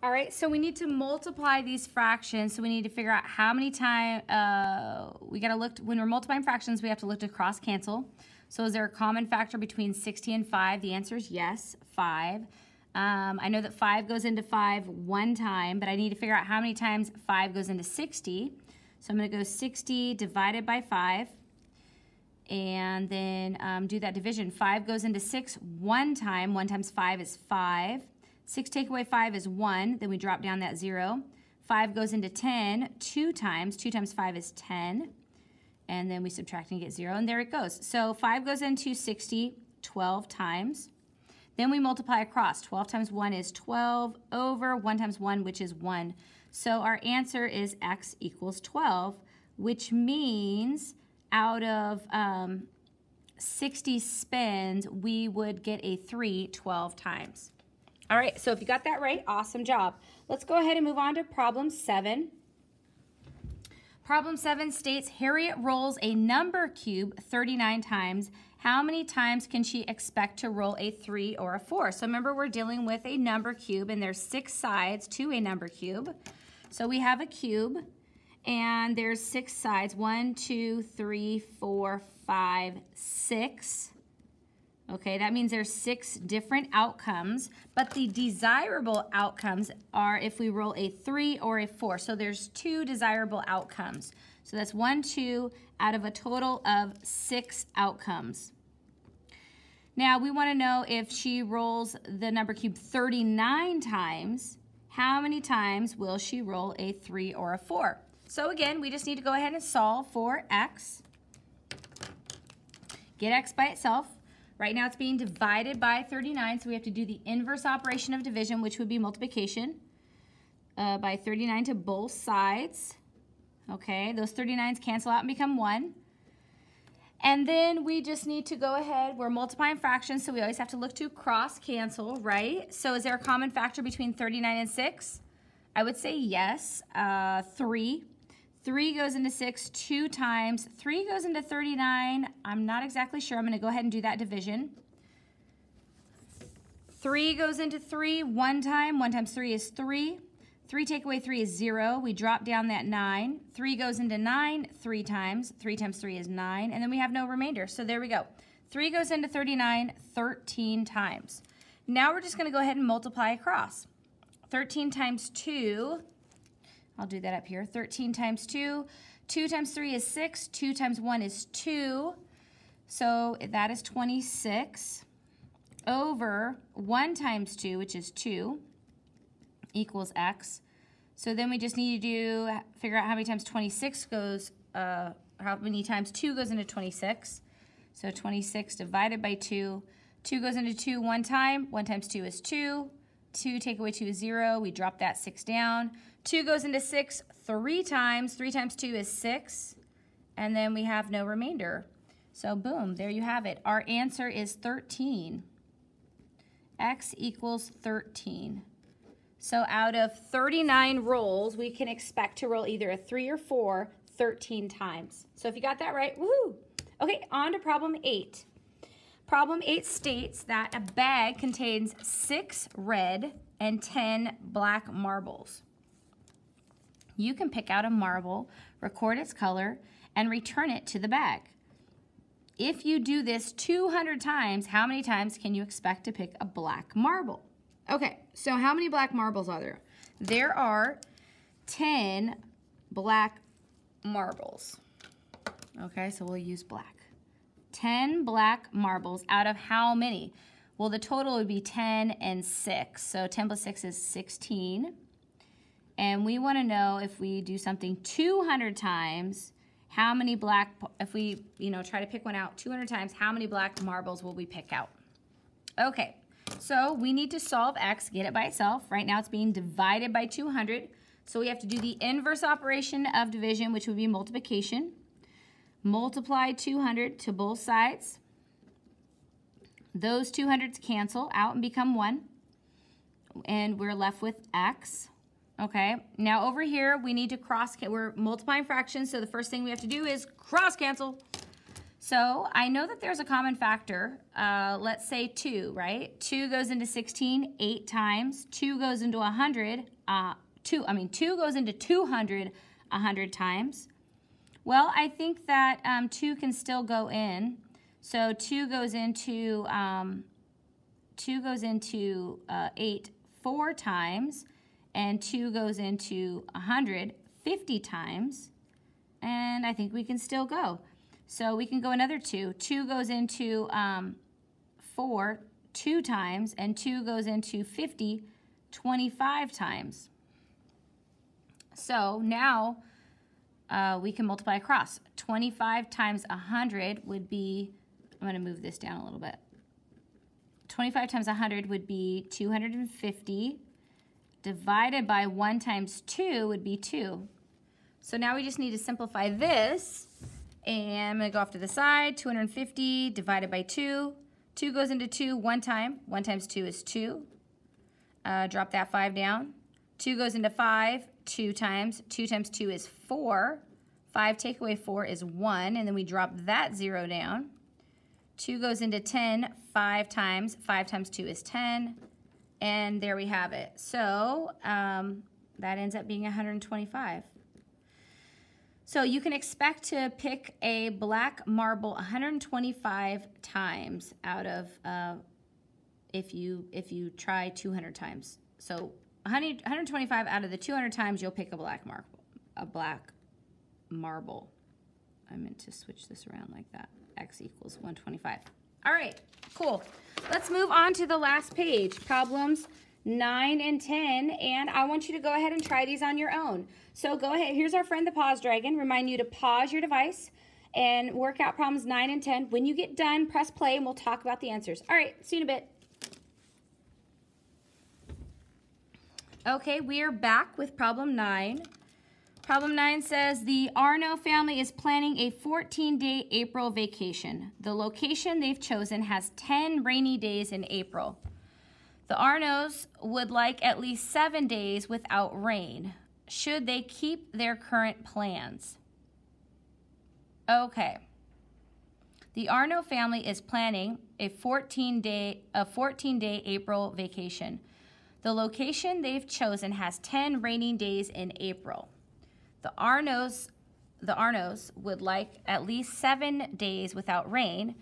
All right, so we need to multiply these fractions. So we need to figure out how many times, we gotta look, when we're multiplying fractions, we have to look to cross cancel. So is there a common factor between 60 and 5? The answer is yes, 5. I know that 5 goes into 5 one time, but I need to figure out how many times 5 goes into 60. So I'm gonna go 60 divided by 5, and then do that division. 5 goes into 6 one time. 1 times 5 is 5. 6 take away 5 is 1. Then we drop down that 0. 5 goes into 10 2 times. 2 times 5 is 10. And then we subtract and get 0. And there it goes. So 5 goes into 60 12 times. Then we multiply across. 12 times 1 is 12 over 1 times 1, which is 1. So our answer is x equals 12, which means out of 60 spins, we would get a 3 12 times. All right, so if you got that right, awesome job. Let's go ahead and move on to problem 7. Problem 7 states, Harriet rolls a number cube 39 times. How many times can she expect to roll a 3 or a 4? So remember, we're dealing with a number cube, and there's 6 sides to a number cube. So we have a cube, and there's 6 sides. 1, 2, 3, 4, 5, 6. Okay, that means there's 6 different outcomes, but the desirable outcomes are if we roll a 3 or a 4. So there's 2 desirable outcomes. So that's 1, 2 out of a total of 6 outcomes. Now we want to know if she rolls the number cube 39 times, how many times will she roll a 3 or a 4? So again, we just need to go ahead and solve for x. Get x by itself. Right now it's being divided by 39, so we have to do the inverse operation of division, which would be multiplication by 39 to both sides. Okay, those 39s cancel out and become 1. And then we just need to go ahead, we're multiplying fractions, so we always have to look to cross cancel, right? So is there a common factor between 39 and 6? I would say yes, 3. 3 goes into 6 2 times. 3 goes into 39. I'm not exactly sure. I'm going to go ahead and do that division. 3 goes into 3 one time. 1 times 3 is 3. 3 take away 3 is 0. We drop down that 9. 3 goes into 9 3 times. 3 times 3 is 9. And then we have no remainder. So there we go. 3 goes into 39 13 times. Now we're just going to go ahead and multiply across. 13 times 2. I'll do that up here. 13 times 2. 2 times 3 is 6. 2 times 1 is 2. So that is 26 over 1 times 2, which is 2, equals x. So then we just need to figure out how many times 26 goes, how many times 2 goes into 26. So 26 divided by 2. 2 goes into 2 one time. 1 times 2 is 2. 2 take away 2 is 0. We drop that 6 down. 2 goes into 6 3 times. 3 times 2 is 6. And then we have no remainder. So boom, there you have it. Our answer is 13. X equals 13. So out of 39 rolls, we can expect to roll either a 3 or 4 13 times. So if you got that right, woohoo! Okay, on to problem 8. Problem 8 states that a bag contains 6 red and 10 black marbles. You can pick out a marble, record its color, and return it to the bag. If you do this 200 times, how many times can you expect to pick a black marble? Okay, so how many black marbles are there? There are 10 black marbles. Okay, so we'll use black. 10 black marbles out of how many? Well, the total would be 10 and 6. So 10 plus 6 is 16. And we want to know if we do something 200 times, how many black, if we, try to pick one out 200 times, how many black marbles will we pick out? Okay, so we need to solve x, get it by itself. Right now it's being divided by 200. So we have to do the inverse operation of division, which would be multiplication. Multiply 200 to both sides. Those 200s cancel out and become 1. And we're left with x. Okay, now over here we need to we're multiplying fractions, so the first thing we have to do is cross cancel. So I know that there's a common factor. Let's say 2, right? 2 goes into 16 8 times. 2 goes into 100. 2 goes into 200 100 times. Well, I think that 2 can still go in. So 2 goes into 8 4 times, and 2 goes into 100 50 times, and I think we can still go. So we can go another 2. 2 goes into 4 2 times, and 2 goes into 50 25 times. So now we can multiply across. 25 times 100 would be, I'm going to move this down a little bit. 25 times 100 would be 250, divided by 1 times 2 would be 2. So now we just need to simplify this, and I'm going to go off to the side. 250 divided by 2. 2 goes into 2 one time. 1 times 2 is 2. Drop that 5 down. 2 goes into 5 2 times. 2 times 2 is 4. 5 take away 4 is 1, and then we drop that 0 down. 2 goes into 10 5 times. 5 times 2 is 10. And there we have it. So that ends up being 125. So you can expect to pick a black marble 125 times out of if you try 200 times. So 125 out of the 200 times you'll pick a black marble. I meant to switch this around like that. X equals 125. All right, cool. Let's move on to the last page, problems 9 and 10, and I want you to go ahead and try these on your own. So go ahead. Here's our friend the pause dragon. Remind you to pause your device and work out problems 9 and 10. When you get done, press play and we'll talk about the answers. All right, see you in a bit. Okay, we are back with problem 9. Problem 9 says the Arno family is planning a 14-day April vacation. The location they've chosen has 10 rainy days in April. The Arnos would like at least 7 days without rain. Should they keep their current plans? Okay. The Arno family is planning a 14-day April vacation. The location they've chosen has 10 rainy days in April. The Arnos would like at least 7 days without rain.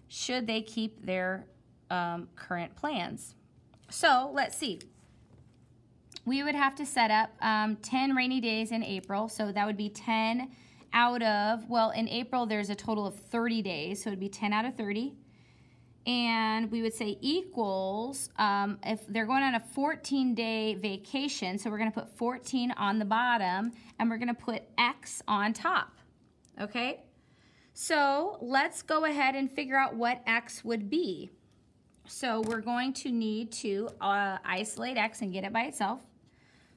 Should they keep their current plans? So let's see. We would have to set up 10 rainy days in April. So that would be 10 out of, well, in April there's a total of 30 days. So it would be 10 out of 30. And we would say equals, if they're going on a 14-day vacation, so we're going to put 14 on the bottom, and we're going to put X on top, okay? So let's go ahead and figure out what X would be. So we're going to need to isolate X and get it by itself.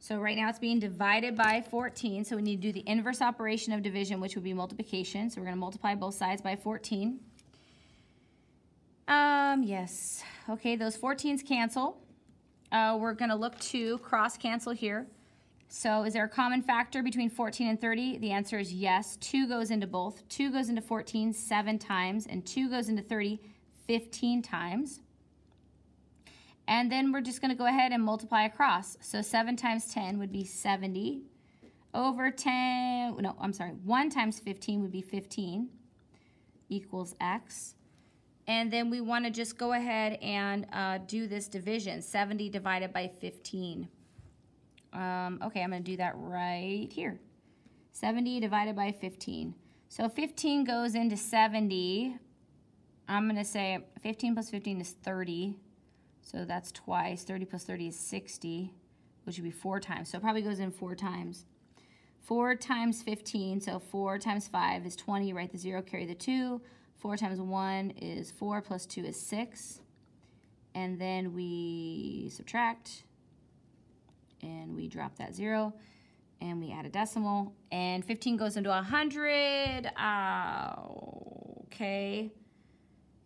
So right now it's being divided by 14, so we need to do the inverse operation of division, which would be multiplication. So we're going to multiply both sides by 14. Yes. Okay, those 14s cancel. We're going to look to cross cancel here. So is there a common factor between 14 and 30? The answer is yes. 2 goes into both. 2 goes into 14 7 times, and 2 goes into 30 15 times. And then we're just going to go ahead and multiply across. So 7 times 10 would be 70. Over 10, no, I'm sorry, 1 times 15 would be 15 equals X. And then we want to just go ahead and do this division, 70 divided by 15. Okay, I'm going to do that right here. 70 divided by 15. So 15 goes into 70. I'm going to say 15 plus 15 is 30. So that's twice. 30 plus 30 is 60, which would be 4 times. So it probably goes in 4 times. 4 times 15, so 4 times 5 is 20. Write the 0, carry the 2. 4 times 1 is 4, plus 2 is 6. And then we subtract, and we drop that 0, and we add a decimal. And 15 goes into 100. Okay.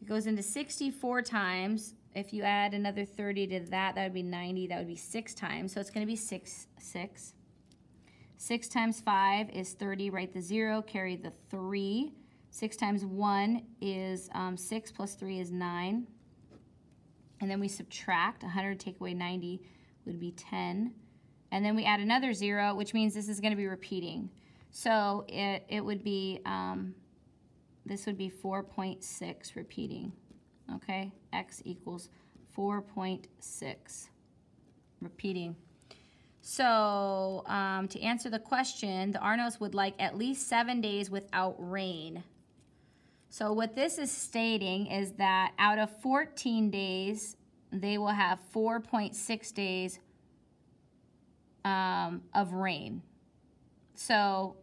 It goes into 64 times. If you add another 30 to that, that would be 90. That would be 6 times. So it's going to be 6. 6 times 5 is 30. Write the 0, carry the 3. 6 times 1 is 6 plus 3 is 9. And then we subtract. 100 take away 90 would be 10. And then we add another 0, which means this is going to be repeating. So it would be, this would be 4.6 repeating. Okay, x equals 4.6 repeating. So to answer the question, the Arnos would like at least 7 days without rain. So what this is stating is that out of 14 days, they will have 4.6 days of rain. So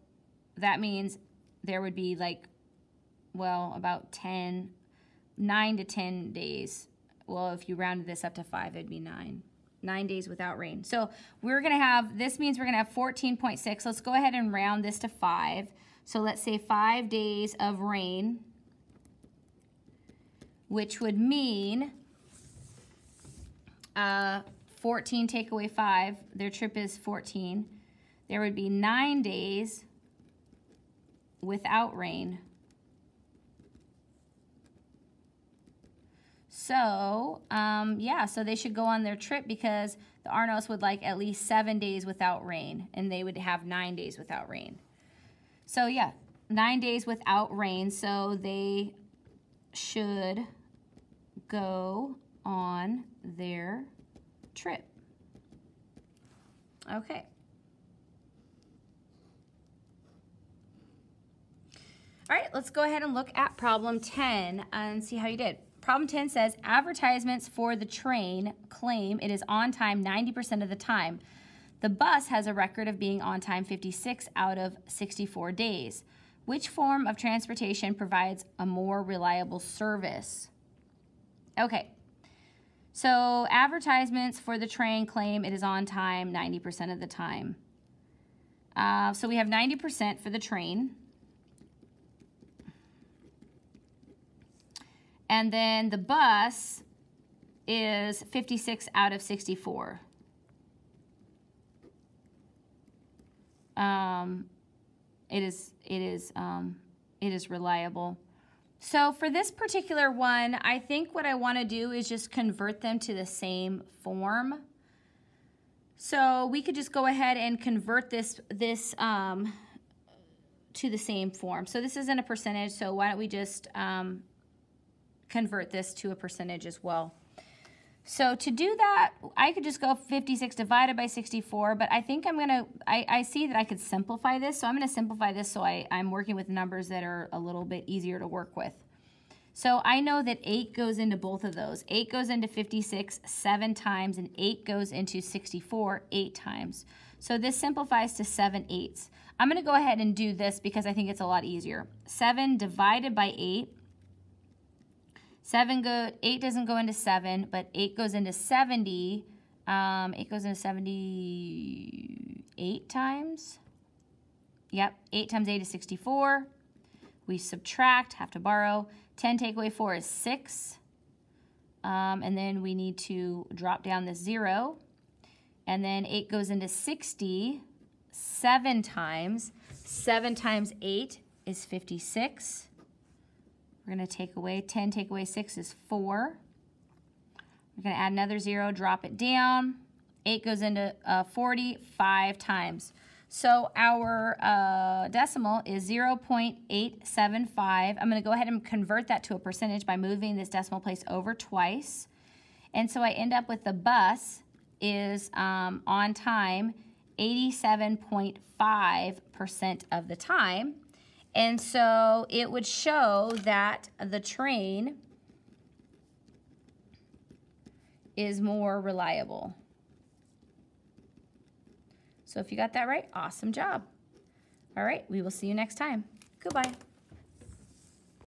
that means there would be like, well, about 9 to 10 days. Well, if you rounded this up to 5, it'd be 9. 9 days without rain. So we're going to have, this means we're going to have 14.6. Let's go ahead and round this to 5. So let's say 5 days of rain, which would mean 14 take away 5. Their trip is 14. There would be 9 days without rain. So, yeah, so they should go on their trip because the Arnos would like at least 7 days without rain, and they would have 9 days without rain. So, yeah, 9 days without rain, so they should go on their trip. Okay. All right, let's go ahead and look at problem 10 and see how you did. Problem 10 says, advertisements for the train claim it is on time 90% of the time. The bus has a record of being on time 56 out of 64 days. Which form of transportation provides a more reliable service? Okay, so advertisements for the train claim it is on time 90% of the time. So we have 90% for the train. And then the bus is 56 out of 64. It is reliable. So for this particular one, I think what I want to do is just convert them to the same form. So we could just go ahead and convert this to the same form. So this isn't a percentage, so why don't we just convert this to a percentage as well. So to do that, I could just go 56 divided by 64, but I think I see that I could simplify this, so I'm going to simplify this so I'm working with numbers that are a little bit easier to work with. So I know that 8 goes into both of those. 8 goes into 56 7 times, and 8 goes into 64 8 times. So this simplifies to 7/8. I'm going to go ahead and do this because I think it's a lot easier. 7 divided by 8. 8 doesn't go into 7, but 8 goes into 70. 8 goes into 78 times. Yep, 8 times 8 is 64. We subtract, have to borrow. 10 take away 4 is 6. And then we need to drop down this 0. And then 8 goes into 60 7 times. 7 times 8 is 56. We're going to take away, 10 take away 6 is 4. We're going to add another 0, drop it down. 8 goes into 40 5 times. So our decimal is 0.875. I'm going to go ahead and convert that to a percentage by moving this decimal place over twice. And so I end up with the bus is on time 87.5% of the time. And so it would show that the train is more reliable. So if you got that right, awesome job. All right, we will see you next time. Goodbye.